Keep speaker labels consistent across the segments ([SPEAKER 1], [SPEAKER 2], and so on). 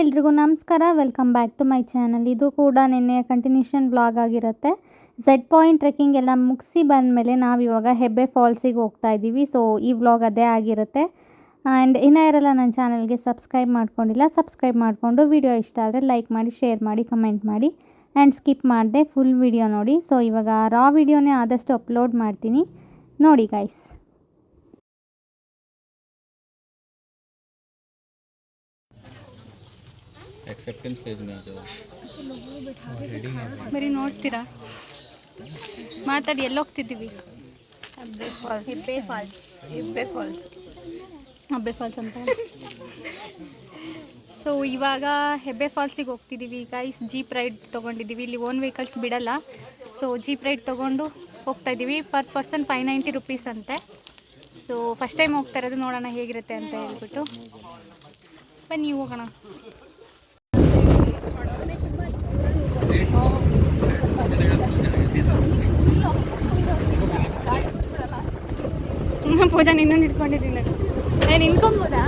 [SPEAKER 1] ಎಲ್ರಿಗೂ ನಮಸ್ಕಾರ, welcome back to my channel. ಇದು ಕೂಡ ನಿನ್ನೆ ಕಂಟಿನ್ಯೂಷನ್ ವ್ಲಾಗ್ ಆಗಿರುತ್ತೆ. ಝೆಡ್ ಪಾಯಿಂಟ್ ಟ್ರೆಕ್ಕಿಂಗ್ ಎಲ್ಲ ಮುಗಿಸಿ ಬಂದಮೇಲೆ ನಾವಿವಾಗ ಹೆಬ್ಬೆ ಫಾಲ್ಸಿಗೆ ಹೋಗ್ತಾ ಇದ್ದೀವಿ. ಸೊ ಈ ವ್ಲಾಗ್ ಅದೇ ಆಗಿರುತ್ತೆ. ಆ್ಯಂಡ್ ಇನ್ನೂ ಯಾರೆಲ್ಲ ನನ್ನ ಚಾನಲ್ಗೆ ಸಬ್ಸ್ಕ್ರೈಬ್ ಮಾಡ್ಕೊಂಡಿಲ್ಲ, ಸಬ್ಸ್ಕ್ರೈಬ್ ಮಾಡಿಕೊಂಡು ವಿಡಿಯೋ ಇಷ್ಟ ಆದರೆ ಲೈಕ್ ಮಾಡಿ, ಶೇರ್ ಮಾಡಿ, ಕಮೆಂಟ್ ಮಾಡಿ ಆ್ಯಂಡ್ ಸ್ಕಿಪ್ ಮಾಡಿದೆ ಫುಲ್ ವಿಡಿಯೋ ನೋಡಿ. ಸೊ ಇವಾಗ ರಾ ವಿಡಿಯೋನೇ ಆದಷ್ಟು ಅಪ್ಲೋಡ್ ಮಾಡ್ತೀನಿ, ನೋಡಿ ಗೈಸ್.
[SPEAKER 2] एक्सेप्टेंस पेज में आ जाओ.
[SPEAKER 1] ಬರೀ ನೋಡ್ತೀರಾ, ಮಾತಾಡಿ. ಎಲ್ಲಿ ಹೋಗ್ತಿದ್ದೀವಿ? ಹೆಬ್ಬೆ ಫಾಲ್ಸ್ ಅಂತ. ಸೊ ಇವಾಗ ಹೆಬ್ಬೆ ಫಾಲ್ಸಿಗೆ ಹೋಗ್ತಿದ್ದೀವಿ ಗೈಸ್. ಜೀಪ್ ರೈಡ್ ತೊಗೊಂಡಿದ್ದೀವಿ. ಇಲ್ಲಿ ಓನ್ ವೆಹಿಕಲ್ಸ್ ಬಿಡಲ್ಲ, ಸೊ ಜೀಪ್ ರೈಡ್ ತೊಗೊಂಡು ಹೋಗ್ತಾಯಿದ್ದೀವಿ. ಪರ್ ಪರ್ಸನ್ 590 ರುಪೀಸ್ ಅಂತೆ. ಸೊ ಫಸ್ಟ್ ಟೈಮ್ ಹೋಗ್ತಾ ಇರೋದು, ನೋಡೋಣ ಹೇಗಿರುತ್ತೆ ಅಂತ ಹೇಳ್ಬಿಟ್ಟು ಬನ್ನಿ ಹೋಗೋಣ. ಪೂಜಾ ನಿನ್ನೊಂದು ಇಟ್ಕೊಂಡಿದ್ದೀನಿ. ನಿನ್ಕೊಬೋದಾ?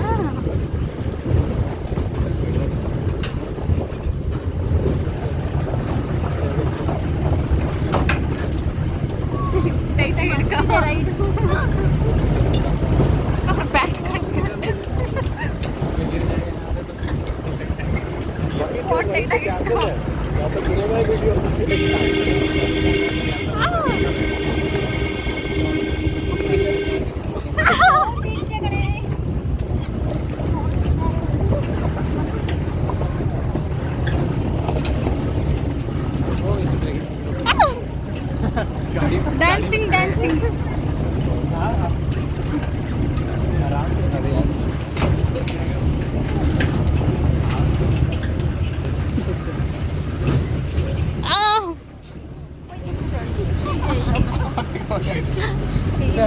[SPEAKER 1] ಡ್ಯಾನ್ಸಿಂಗ್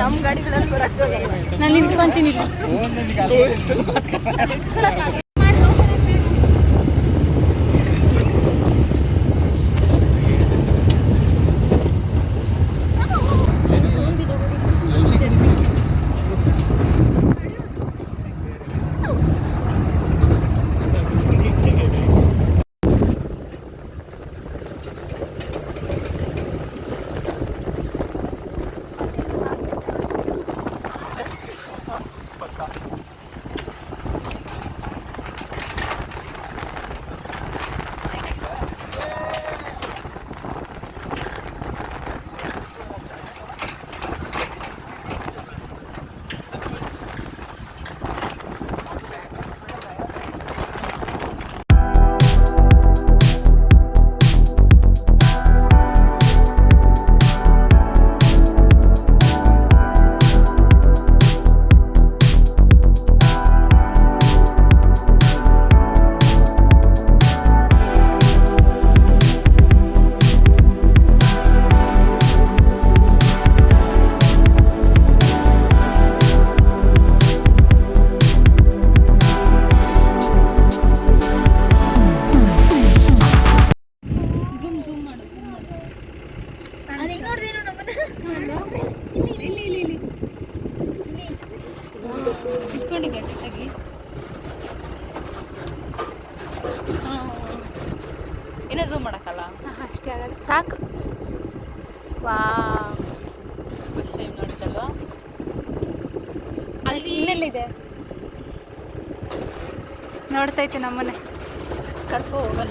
[SPEAKER 3] ನಮ್ಮ ಗಾಡಿಗಳಲ್ಲಿ ಬರಕ್ಕೆ
[SPEAKER 1] ನಾನು ನಿಂತ್ಕೊಂತೀನಿ.
[SPEAKER 3] ಇನ್ನೇ ಝೂಮ್ ಮಾಡಕ್ಕಲ್ಲ,
[SPEAKER 1] ಅಷ್ಟೇ ಆಗಲ್ಲ, ಸಾಕು. ವಾ,
[SPEAKER 3] ಫಸ್ಟ್ ಟೈಮ್ ನೋಡ್ತಲ್ವಾ?
[SPEAKER 1] ಅಲ್ಲಿ ಇನ್ನೆಲ್ಲಿದೆ ನೋಡ್ತೈತೆ ನಮ್ಮನೆ.
[SPEAKER 3] ಕರ್ಕೊ ಹೋಗೋಣ.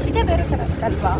[SPEAKER 3] ಇದೇ ಬೇರೆ ಥರ ಅಲ್ವಾ?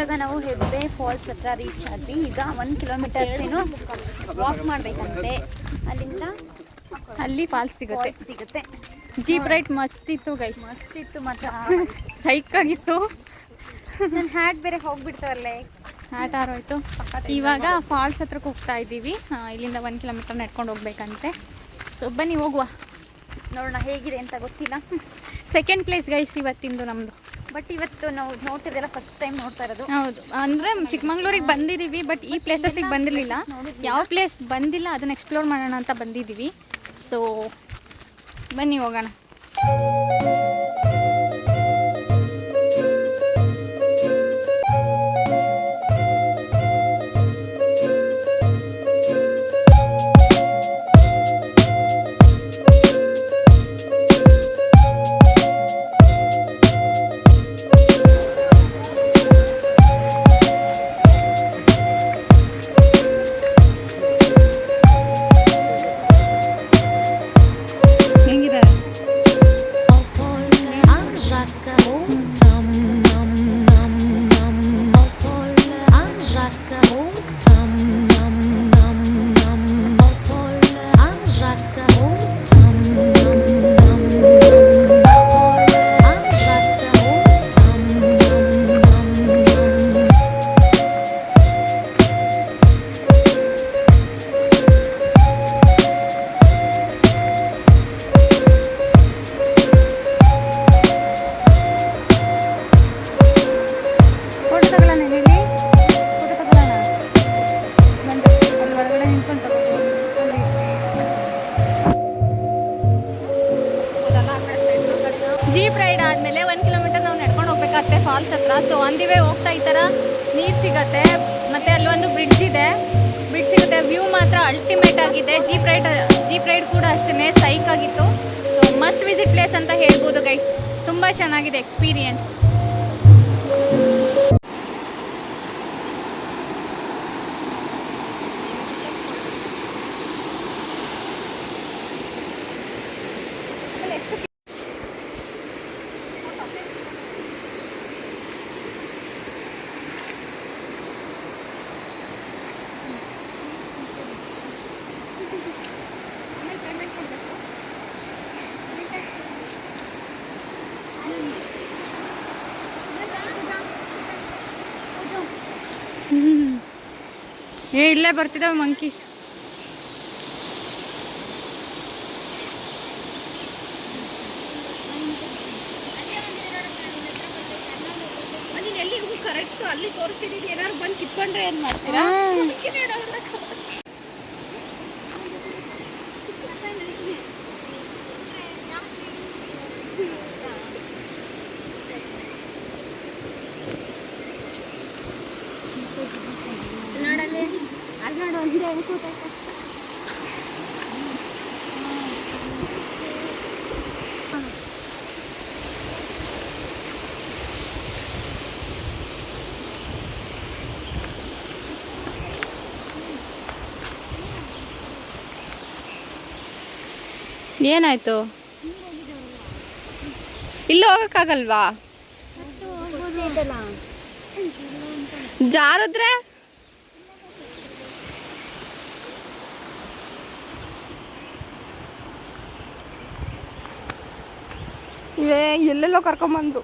[SPEAKER 1] ಇವಾಗ ನಾವು ಹೆಬ್ಬೆ ಫಾಲ್ಸ್ ಹತ್ರ ರೀಚ್ ಆದ್ವಿ. ಈಗ 1 ಕಿಲೋಮೀಟರ್ಸ್ ಏನು ವಾಕ್ ಮಾಡಬೇಕಂತೆ. ಅಲ್ಲಿಂದ
[SPEAKER 3] ಅಲ್ಲಿ ಫಾಲ್ಸ್ ಸಿಗುತ್ತೆ.
[SPEAKER 1] ಜೀಪ್
[SPEAKER 3] ರೈಡ್ ಮಸ್ತ್ ಇತ್ತು ಗೈಸ್.
[SPEAKER 1] ಮಸ್ತ್ ಇತ್ತು ಮಾತ್ರ.
[SPEAKER 3] ಸೈಕ್ ಆಗಿತ್ತು.
[SPEAKER 1] ನನ್ನ ಹ್ಯಾಟ್ ಬೇರೆ ಹೋಗ್ಬಿಡ್ತಾವಲ್ಲೇ.
[SPEAKER 3] ಹ್ಯಾಟ್ ಆರೋಯ್ತು. ಇವಾಗ ಫಾಲ್ಸ್ ಹತ್ರಕ್ಕೆ ಹೋಗ್ತಾ ಇದ್ದೀವಿ. ಇಲ್ಲಿಂದ 1 ಕಿಲೋಮೀಟರ್ ನಡ್ಕೊಂಡು ಹೋಗ್ಬೇಕಂತೆ. ಸೊ ಬನ್ನಿ ಹೋಗುವ.
[SPEAKER 1] ನೋಡೋಣ ಹೇಗಿದೆ ಅಂತ ಗೊತ್ತಿಲ್ಲ.
[SPEAKER 3] ಸೆಕೆಂಡ್ ಪ್ಲೇಸ್ ಗೈಸ್ ಇವತ್ತಿಂದು ನಮ್ಮದು.
[SPEAKER 1] ಬಟ್ ಇವತ್ತು ನಾವು ನೋಡ್ತಿದ್ದೆಲ್ಲ ಫಸ್ಟ್ ಟೈಮ್ ನೋಡ್ತಾ ಇರೋದು.
[SPEAKER 3] ಹೌದು, ಅಂದರೆ ಚಿಕ್ಕಮಂಗ್ಳೂರಿಗೆ ಬಂದಿದ್ದೀವಿ, ಬಟ್ ಈ ಪ್ಲೇಸಸ್ಸಿಗೆ ಬಂದಿರಲಿಲ್ಲ. ಯಾವ ಪ್ಲೇಸ್ ಬಂದಿಲ್ಲ ಅದನ್ನು ಎಕ್ಸ್ಪ್ಲೋರ್ ಮಾಡೋಣ ಅಂತ ಬಂದಿದ್ದೀವಿ. ಸೊ ಬನ್ನಿ ಹೋಗೋಣ. ಜೀಪ್ ರೈಡ್ ಆದಮೇಲೆ 1 ಕಿಲೋಮೀಟರ್ ನಾವು ನಡ್ಕೊಂಡು ಹೋಗ್ಬೇಕಾಗತ್ತೆ ಫಾಲ್ಸ್ ಹತ್ರ. ಸೊ ಆನ್ ದಿ ವೇ ಹೋಗ್ತಾ ಈ ಥರ ನೀರು ಸಿಗತ್ತೆ, ಮತ್ತು ಅಲ್ಲೊಂದು ಬ್ರಿಡ್ಜ್ ಇದೆ, ಬ್ರಿಡ್ಜ್ ಸಿಗುತ್ತೆ. ವ್ಯೂ ಮಾತ್ರ ಅಲ್ಟಿಮೇಟ್ ಆಗಿದೆ. ಜೀಪ್ ರೈಡ್ ಕೂಡ ಅಷ್ಟೇ ಸೈಕ್ ಆಗಿತ್ತು. ಸೊ ಮಸ್ಟ್ ವಿಸಿಟ್ ಪ್ಲೇಸ್ ಅಂತ ಹೇಳ್ಬೋದು ಗೈಸ್. ತುಂಬ ಚೆನ್ನಾಗಿದೆ ಎಕ್ಸ್ಪೀರಿಯನ್ಸ್. ಇಲ್ಲೇ ಬರ್ತಿದ್ದಾವೆ ಮಂಕೀಸ್. ಕರೆಕ್ಟ್ ಅಲ್ಲಿ ತೋರಿಸ್ತಿದ್ದೀವಿ. ಏನಾದ್ರು ಬಂದು ಕಿತ್ಕೊಂಡ್ರೆ ಏನು ಮಾಡ್ತೀರಾ? ಅಲ್ಲಿ ನೋಡು ಒಂದೇ ಕೂತೈತೆ. ಏನಾಯ್ತು? ಇಲ್ಲಿ ಹೋಗಕ್ಕಾಗಲ್ವಾ? ಜಾರದ್ರೆ ಎಲ್ಲೆಲ್ಲೋ ಕರ್ಕೊಂಬಂದು.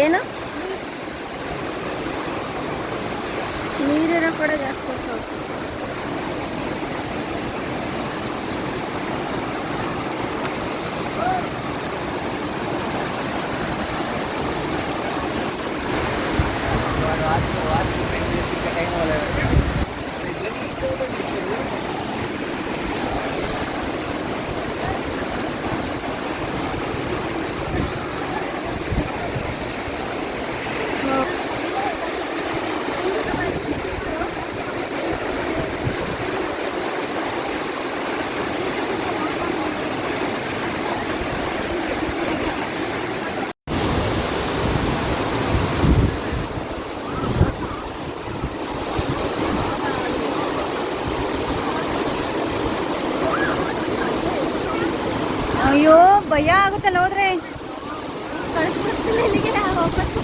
[SPEAKER 4] ಏನು ನೀರಿರೋ ಕಡೆ ಜಾಸ್ತಿ ಹೋಗ್ತಾವೆ. ಅಯ್ಯೋ ಭಯ ಆಗುತ್ತಲ್ಲ ಹೋದ್ರೆ.
[SPEAKER 3] ಕಳಿಸ್ಬಿಡ್ತಿಲ್ಲ ಇಲ್ಲಿಗೆ ವಾಪಸ್ಸು.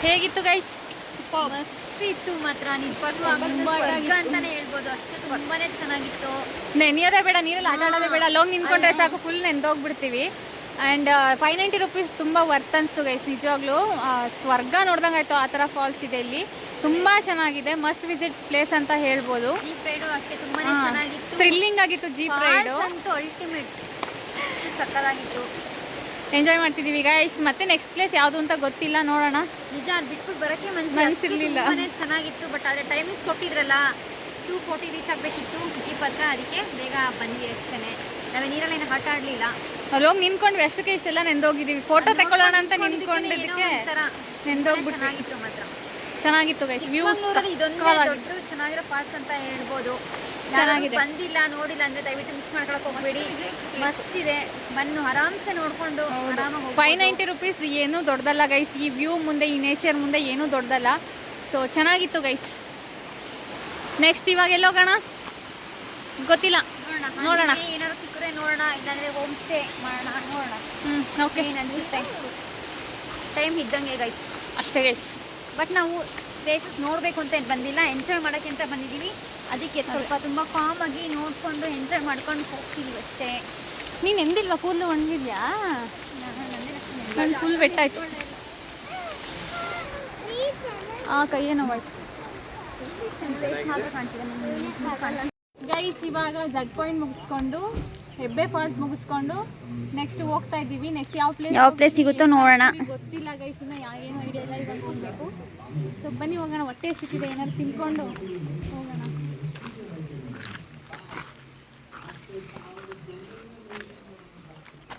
[SPEAKER 3] ಹೇಗಿತ್ತು ಗೈಸ್?
[SPEAKER 4] ಮಸ್ತ್ ಇತ್ತು ಮಾತ್ರ, ನಿಜವಾಗ್ಲೂ ಸ್ವರ್ಗ ಅಂತಾನೆ ಹೇಳ್ಬೋದು. ಅಷ್ಟು ತುಂಬಾನೇ ಚೆನ್ನಾಗಿತ್ತು.
[SPEAKER 3] ನೆನೆಯೋದೇ ಬೇಡ, ನೀರಲ್ಲಿ ಆಟ ಆಡೋದೇ ಬೇಡ, ಅಲ್ಲೋಗಿ ನಿಂತ್ಕೊಂಡ್ರೆ ಸಾಕು, ಫುಲ್ ನೆಂದೋಗ್ಬಿಡ್ತೀವಿ. ಆ್ಯಂಡ್ 590 ರುಪೀಸ್ ತುಂಬ ವರ್ತ್ ಅನಿಸ್ತು ಗೈಸ್, ನಿಜವಾಗ್ಲೂ ಸ್ವರ್ಗ ನೋಡ್ದಂಗೆ ಆಯಿತು. ಆ ಥರ ಫಾಲ್ಸ್ ಇದೆ ಇಲ್ಲಿ, ತುಂಬ ಚೆನ್ನಾಗಿದೆ, ಮಸ್ಟ್ ವಿಸಿಟ್ ಪ್ಲೇಸ್ ಅಂತ ಹೇಳ್ಬೋದು.
[SPEAKER 4] ಜೀಪ್ ರೈಡು ಅಷ್ಟೇ ತುಂಬಾನೇ ಚೆನ್ನಾಗಿತ್ತು,
[SPEAKER 3] ಥ್ರಿಲ್ಲಿಂಗ್ ಆಗಿತ್ತು. ಜೀಪ್ ರೈಡು
[SPEAKER 4] ಅಂತೂ ಅಲ್ಟಿಮೇಟ್, ಅಷ್ಟು ಸಕ್ಕತ್ತಾಗಿತ್ತು.
[SPEAKER 3] ಎಂಜಾಯ್ ಮಾಡ್ತಿದ್ದೀವಿ ಗೈಸ್. ಮತ್ತೆ ನೆಕ್ಸ್ಟ್ ಪ್ಲೇಸ್ ಯಾವುದು ಅಂತ ಗೊತ್ತಿಲ್ಲ, ನೋಡೋಣ.
[SPEAKER 4] ನಿಜ ಅಲ್ಲಿ ಬಿಟ್ಬಿಟ್ಟು ಬರೋಕ್ಕೆ
[SPEAKER 3] ಮನಸ್ಸಿರ್ಲಿಲ್ಲ.
[SPEAKER 4] ತುಂಬಾನೇ ಚೆನ್ನಾಗಿತ್ತು. ಬಟ್ ಆದರೆ ಟೈಮಿಂಗ್ಸ್ ಕೊಟ್ಟಿದ್ರಲ್ಲ, 2:40 ರೀಚ್ ಆಗಬೇಕಿತ್ತು ಜೀಪ್ ಹತ್ರ, ಅದಕ್ಕೆ ಬೇಗ ಬಂದ್ವಿ ಅಷ್ಟೇ. ನಾವೇ ನೀರಲ್ಲಿ ಏನು ಆಟ ಆಡಲಿಲ್ಲ,
[SPEAKER 3] ಅಲ್ಲೋಗಿ ನಿಂತ್ಕೊಂಡ್ವಿ, ಅಷ್ಟಕ್ಕೆ ಇಷ್ಟೆಲ್ಲ ನೆಂದೋಗಿದ್ದೀವಿ. ಫೋಟೋ ತಗೊಳ್ಳೋಣ ಅಂತ ನಿಂತ್ಕೊಂಡಿದ್ದಕ್ಕೆ ನೆಂದೋಗ್ಬಿಟ್ಟು.
[SPEAKER 4] ಚೆನ್ನಾಗಿತ್ತು ಮಾತ್ರ,
[SPEAKER 3] ಚೆನ್ನಾಗಿತ್ತು ಗೈಸ್. ವ್ಯೂ
[SPEAKER 4] ಇದೊಂದು ದೊಡ್ಡ ಚೆನ್ನಾಗಿರೋ ಫಾಲ್ಸ್ ಅಂತ ಹೇಳ್ಬೋದು.
[SPEAKER 3] ಚೆನ್ನಾಗಿದೆ.
[SPEAKER 4] ಬಂದಿಲ್ಲ ನೋಡಿಲ್ಲ ಅಂದ್ರೆ ದಯವಿಟ್ಟು ಮಿಸ್ ಮಾಡ್ಕೊಳಕ್ ಹೋಗ್ಬೇಡಿ, ಮಸ್ತ್ ಇದೆ. ಬನ್ನು ಆರಾಮ್ಸೆ ನೋಡ್ಕೊಂಡು ಆರಾಮಾಗಿ
[SPEAKER 3] 590 ರುಪೀಸ್ ಏನೂ ದೊಡ್ಡದಲ್ಲ ಗೈಸ್. ಈ ವ್ಯೂ ಮುಂದೆ, ಈ ನೇಚರ್ ಮುಂದೆ ಏನೂ ದೊಡ್ಡದಲ್ಲ. ಸೊ ಚೆನ್ನಾಗಿತ್ತು ಗೈಸ್. ನೆಕ್ಸ್ಟ್ ಇವಾಗ ಎಲ್ಲೋಗೋಣ ಗೊತ್ತಿಲ್ಲ, ನೋಡೋಣ.
[SPEAKER 4] ಏನಾದ್ರು ಸಿಕ್ಕರೆ ನೋಡೋಣ, ಇಲ್ಲಾಂದ್ರೆ ಹೋಮ್ ಸ್ಟೇ ಮಾಡೋಣ, ನೋಡೋಣ.
[SPEAKER 3] ಓಕೆ,
[SPEAKER 4] ಏನು ಅನ್ಸುತ್ತೆ. ಟೈಮ್ ಇದ್ದಂಗೆ ಗೈಸ್,
[SPEAKER 3] ಅಷ್ಟೇ ಗೈಸ್.
[SPEAKER 4] ಬಟ್ ನಾವು ಪ್ಲೇಸಸ್ ನೋಡಬೇಕು ಅಂತ ಏನು ಬಂದಿಲ್ಲ, ಎಂಜಾಯ್ ಮಾಡೋಕ್ಕೆ ಅಂತ ಬಂದಿದ್ದೀವಿ. ಅದಕ್ಕೆ ಸ್ವಲ್ಪ ತುಂಬ ಕಾಮಾಗಿ ನೋಡಿಕೊಂಡು ಎಂಜಾಯ್ ಮಾಡ್ಕೊಂಡು ಹೋಗ್ತೀವಿ ಅಷ್ಟೇ.
[SPEAKER 3] ನೀನು ಎಂದಿಲ್ವಾ? ಕೂದಲು ಒಣಗಿದ್ಯಾ? ನಾನು ಫುಲ್ ವೆಟ್ಟಾಯ್ತು, ಆ ಕೈಯೇ ನೋವಾಯ್ತು.
[SPEAKER 4] ಫೇಸ್ ಮಾತ್ರ ಕಾಣಿಸಿದೆ
[SPEAKER 3] ಗೈಸ್. ಇವಾಗ ಝಡ್ ಪಾಯಿಂಟ್ ಮುಗಿಸ್ಕೊಂಡು, ಹೆಬ್ಬೆ ಫಾಲ್ಸ್ ಮುಗಿಸ್ಕೊಂಡು ನೆಕ್ಸ್ಟ್ ಹೋಗ್ತಾ ಇದ್ದೀವಿ. ನೆಕ್ಸ್ಟ್ ಯಾವ ಪ್ಲೇಸ್
[SPEAKER 4] ಸಿಗುತ್ತೋ ನೋಡೋಣ.
[SPEAKER 3] ಗೊತ್ತಿಲ್ಲ ಗೈಸ್, ಇನ್ನು ಏನು ಐಡಿಯಾ ಇಲ್ಲ. ಇವಾಗ ಹೋಗ್ಬೇಕು. ಸೊ ಬನ್ನಿ ಹೋಗೋಣ, ಹೊಟ್ಟೆ ಸಿಕ್ಕಿದೆ, ಏನಾದ್ರು ತಿನ್ಕೊಂಡು ಹೋಗೋಣ.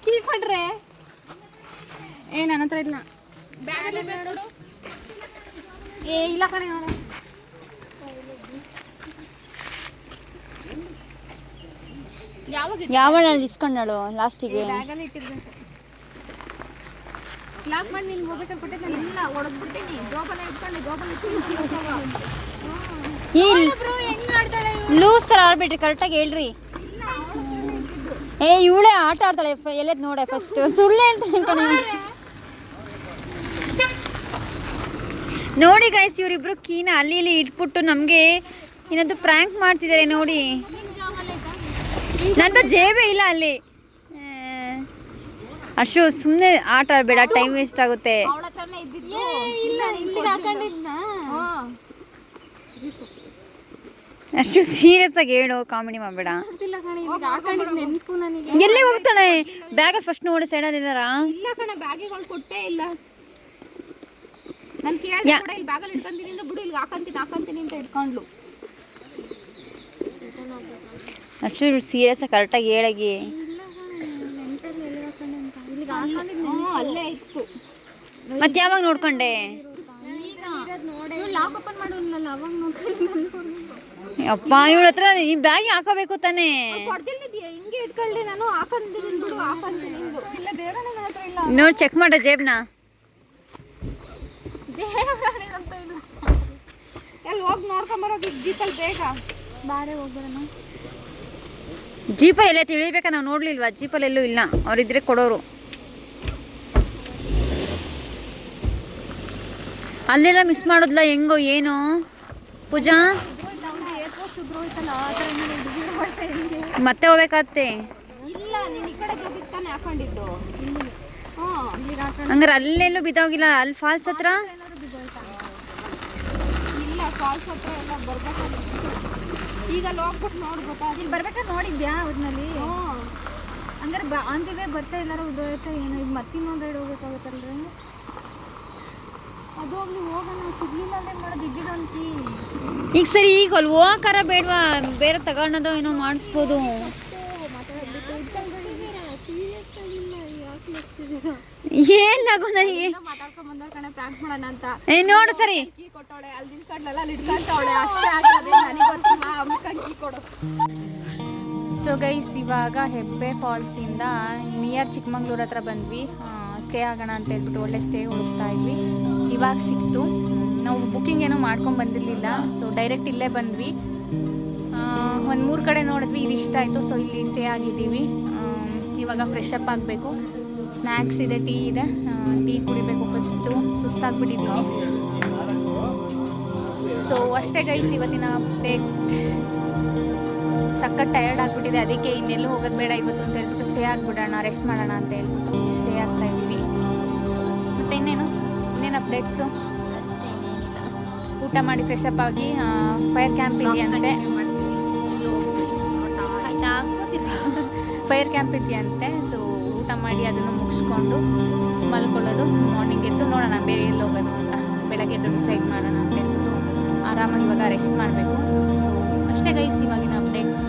[SPEAKER 3] ಕೀ ಕೊಡ್ರೆ ನನ್ನ ಹತ್ರ ಇಲ್ಲ. ಇಲ್ಲ ಕಡೆ ನೋಡ,
[SPEAKER 4] ಯಾವಳ ಇಸ್ಕೊಂಡಳು ಲಾಸ್ಟಿಗೆ.
[SPEAKER 3] ಬ್ಯಾಗಲ್ಲಿ ಇಟ್ಟಿರ್ಬೇಕು. ಲಾಕ್ ಮಾಡಿ ನಿನ್ಗೆ ಹೋಗ್ಬೇಕಾದ್ರೆ ಕೊಟ್ಟಿದ್ದೆ. ಇಲ್ಲ, ಹೊಡೆದ್ಬಿಡ್ತೀನಿ. ಜೋಬಲ್ಲ ಇಟ್ಕೊಂಡು ಹೆಂಗ್ ಆಡ್ತಾಳೆ
[SPEAKER 4] ಲೂಸ್ ತರ ಆಡ್ಬಿಟ್ರಿ, ಕರೆಕ್ಟಾಗಿ ಹೇಳ್ರಿ. ಇವಳೇ ಆಟ ಆಡ್ತಾಳೆ, ಎಲ್ಲದ್ ನೋಡೆ ಫಸ್ಟ್. ಸುಳ್ಳೆ ಅಂತ ನೋಡಿ ಗೈಸ್, ಇವರಿಬ್ರು ಕೀನ ಅಲ್ಲಿ ಇಲ್ಲಿ ಇಟ್ಬಿಟ್ಟು ನಮಗೆ ಏನಾದ್ರು ಪ್ರ್ಯಾಂಕ್ ಮಾಡ್ತಿದ್ದಾರೆ ನೋಡಿ. ನಂತ ಜೇಬೇ ಇಲ್ಲ ಅಲ್ಲಿ. ಅಷ್ಟು ಸುಮ್ಮನೆ ಆಟ ಆಡಬೇಡ, ಟೈಮ್ ವೇಸ್ಟ್ ಆಗುತ್ತೆ. ಅಷ್ಟು ಸೀರಿಯಸ್ ಆಗಿ ಹೇಳು, ಕಾಮಿಡಿ ಮಾಡಬೇಡ. ಎಲ್ಲಿ ಹೋಗ್ತಾಳೆ? ಬ್ಯಾಗ್ ಫಸ್ಟ್ ನೋಡಿ ಸೈಡಲ್ಲಿ ಇದಾರ.
[SPEAKER 3] ಇಲ್ಲ ಕಣ, ಬ್ಯಾಗಿಗಳು ಕೊಟ್ಟೇ ಇಲ್ಲ. ನಾನು ಕೇಳಿದೆ ಕೂಡ, ಇಲ್ಲಿ ಬ್ಯಾಗಲ್ಲಿ ಇಟ್ಕೊಂತೀನಿ ಅಂದ್ರೆ ಬಿಡು, ಇಲ್ಲಿ ಹಾಕಂತೀನಿ ಅಂತ ಇಟ್ಕೊಂಡ್ಲು.
[SPEAKER 4] ಅಷ್ಟು ಸೀರಿಯಸ್ ಆಗಿ ಕರೆಕ್ಟಾಗಿ ಹೇಳಗಿ.
[SPEAKER 3] ಅಲ್ಲೇ ಇತ್ತು.
[SPEAKER 4] ಮತ್ತೆ ಯಾವಾಗ ನೋಡ್ಕೊಂಡೆ?
[SPEAKER 3] ಲಾಕ್ ಓಪನ್ ಮಾಡೋಲ್ಲ ಅವಾಗ
[SPEAKER 4] ಅಪ್ಪ ಇವಳ ಹತ್ರ ಈ ಬ್ಯಾಗ್ ಹಾಕೋಬೇಕು ತಾನೇ.
[SPEAKER 3] ಹಿಂಗೆ ಇಟ್ಕೊಳ್ಳಿ ನಾನು ಹಾಕೊಂತೀನಿ ಬಿಡು ಹಾಕೊಂತೀನಿ ಇಲ್ಲ ದೇವರಣ್ಣ ನನ್ನ ಹತ್ರ ಇಲ್ಲ
[SPEAKER 4] ನೋಡಿ ಚೆಕ್ ಮಾಡ ಜೇಬ್ನ.
[SPEAKER 3] ಎಲ್ಲಿ ಹೋಗಿ ನೋಡ್ಕೊಂಬರೋದು ಜೀಪಲ್ಲಿ ಬೇಗ ಬಾರೆ ಹೋಗ್ಬರೋಣ.
[SPEAKER 4] ಜೀಪ ಎಲ್ಲ ತಿಳಿಬೇಕಾ? ನಾವು ನೋಡ್ಲಿಲ್ವಾ? ಜೀಪಲ್ಲಿ ಎಲ್ಲೂ ಇಲ್ಲ, ಅವ್ರಿದ್ರೆ ಕೊಡೋರು. ಅಲ್ಲೆಲ್ಲ ಮಿಸ್ ಮಾಡೋದ್ಲ ಹೆಂಗೋ ಏನೋ ಪೂಜಾ? ಮತ್ತೆ ಹೋಗ್ಬೇಕಾತ್ತೆ.
[SPEAKER 3] ಇಲ್ಲ ನೀನು ಈ ಕಡೆ ಜೋಬಿಗೆ ತಾನೆ ಹಾಕೊಂಡಿದ್ದು.
[SPEAKER 4] ಹಂಗಾರೆ ಅಲ್ಲೆಲ್ಲೂ ಬಿದ್ದೋಗಿಲ್ಲ? ಅಲ್ಲಿ ಫಾಲ್ಸ್ ಹತ್ರ
[SPEAKER 3] ಇಲ್ಲ, ಫಾಲ್ಸ್ ಹತ್ರ ಎಲ್ಲ ಬರ್ಬೇಕಾಗಿತ್ತು. ಈಗ ಅಲ್ಲಿ ಹೋಗ್ಬಿಟ್ಟು ನೋಡ್ಬೇಕಾ? ಇಲ್ಲಿ ಬರ್ಬೇಕಾದ್ರೆ ನೋಡಿದ್ಯಾ ಒಟ್ನಲ್ಲಿ? ಹಂಗಾರೆ ಅಂದಿವೆ ಬರ್ತಾ ಎಲ್ಲಾರು ಉದೋಯ್ತಾ ಏನೋ. ಇದು ಮತ್ತಿನ್ನೊಂದು ರೈಡ್ ಹೋಗ್ಬೇಕಾಗುತ್ತಲ್ರಿ. ಅದು ಅಲ್ಲಿ ಹೋಗೋಣ, ಸಿಗ್ಲಿಲ್ಲ ಅಂದ್ರೆ ಮಾಡೋದು ಇದ್ದಿದ್ದೊಂದು.
[SPEAKER 4] ಈಗ ಸರಿ, ಈಗ ಅಲ್ಲಿ ಹೋಗಾರ ಬೇಡವಾ? ಬೇರೆ ತಗೊಳೋದು ಏನೋ ಮಾಡಿಸ್ಬೋದು. ಏನಾಗೋ ನನಗೆ
[SPEAKER 3] ಮಾತಾಡ್ಕೊಂಡ್ ಬಂದವ್ರ ಕಣೆ ಪ್ರಾಂಕ್ ಮಾಡೋಣ ಅಂತ.
[SPEAKER 4] ನೋಡು ಸರಿ,
[SPEAKER 3] ಕೀ ಕೊಟ್ಟವಳೆ ಅಲ್ಲಿ ನಿಂತ್ಕೊಂಡ್ಲಲ್ಲ, ಅಲ್ಲಿ ಇಟ್ಕೊಂತವಳೆ ಅಷ್ಟೇ ಆಗಿರೋದೇ. ನನಗೆ ಗೊತ್ತಿಲ್ಲ, ಅವ್ನಿಗೆ ಕೀ ಕೊಡು. ಸೊ ಗೈಸ್, ಇವಾಗ ಹೆಬ್ಬೆ ಫಾಲ್ಸಿಂದ ನಿಯರ್ ಚಿಕ್ಕಮಂಗ್ಳೂರು ಹತ್ರ ಬಂದ್ವಿ. ಸ್ಟೇ ಆಗೋಣ ಅಂತ ಹೇಳ್ಬಿಟ್ಟು ಒಳ್ಳೆ ಸ್ಟೇ ಹುಡುಕ್ತಾ ಇದ್ವಿ. ಇವಾಗ ಸಿಕ್ತು. ನಾವು ಬುಕ್ಕಿಂಗ್ ಏನೂ ಮಾಡ್ಕೊಂಡು ಬಂದಿರಲಿಲ್ಲ, ಸೊ ಡೈರೆಕ್ಟ್ ಇಲ್ಲೇ ಬಂದ್ವಿ. ಒಂದು 3 ಕಡೆ ನೋಡಿದ್ವಿ, ಇದು ಇಷ್ಟ ಆಯಿತು, ಸೊ ಇಲ್ಲಿ ಸ್ಟೇ ಆಗಿದ್ದೀವಿ. ಇವಾಗ ಫ್ರೆಶ್ ಅಪ್ ಆಗಬೇಕು. ಸ್ನ್ಯಾಕ್ಸ್ ಇದೆ, ಟೀ ಇದೆ, ಟೀ ಕುಡಿಬೇಕು ಫಸ್ಟು. ಸುಸ್ತಾಗ್ಬಿಟ್ಟಿದ್ದೀವಿ. ಸೊ ಅಷ್ಟೇ ಗೈಸ್ ಇವತ್ತಿನ ಅಪ್ಡೇಟ್. ಸಖತ್ ಟಯರ್ಡ್ ಆಗಿಬಿಟ್ಟಿದೆ, ಅದಕ್ಕೆ ಇನ್ನೆಲ್ಲೂ ಹೋಗೋದು ಬೇಡ ಇವತ್ತು ಅಂತ ಹೇಳ್ಬಿಟ್ಟು ಸ್ಟೇ ಆಗಿಬಿಡೋಣ, ರೆಸ್ಟ್ ಮಾಡೋಣ ಅಂತ ಹೇಳ್ಬಿಟ್ಟು ಸ್ಟೇ ಆಗ್ತಾ ಇದ್ದೀವಿ. ಮತ್ತು ಇನ್ನೇನು ಅಪ್ಡೇಟ್ಸು? ಊಟ ಮಾಡಿ ಫ್ರೆಶ್ ಅಪ್ ಆಗಿ ಫೈರ್ ಕ್ಯಾಂಪ್ ಇದೆಯಂತೆ. ಫೈರ್ ಕ್ಯಾಂಪ್ ಇದೆಯಂತೆ. ಸೊ ಊಟ ಮಾಡಿ ಅದನ್ನು ಮುಗಿಸ್ಕೊಂಡು ಮಲ್ಕೊಳ್ಳೋದು. ಮಾರ್ನಿಂಗ್ ಎದ್ದು ನೋಡೋಣ ಬೇರೆ ಎಲ್ಲಿ ಹೋಗೋದು ಅಂತ. ಬೆಳಗ್ಗೆ ಎದ್ದು ಡಿಸೈಡ್ ಮಾಡೋಣ ಅಂತ ಹೇಳ್ಬಿಟ್ಟು ಆರಾಮಾಗಿ ಇವಾಗ ರೆಸ್ಟ್ ಮಾಡಬೇಕು. ಸೊ ಅಷ್ಟೇ ಗೈಸ್ ಇವಾಗಿನ ಅಪ್ಡೇಟ್ಸ್.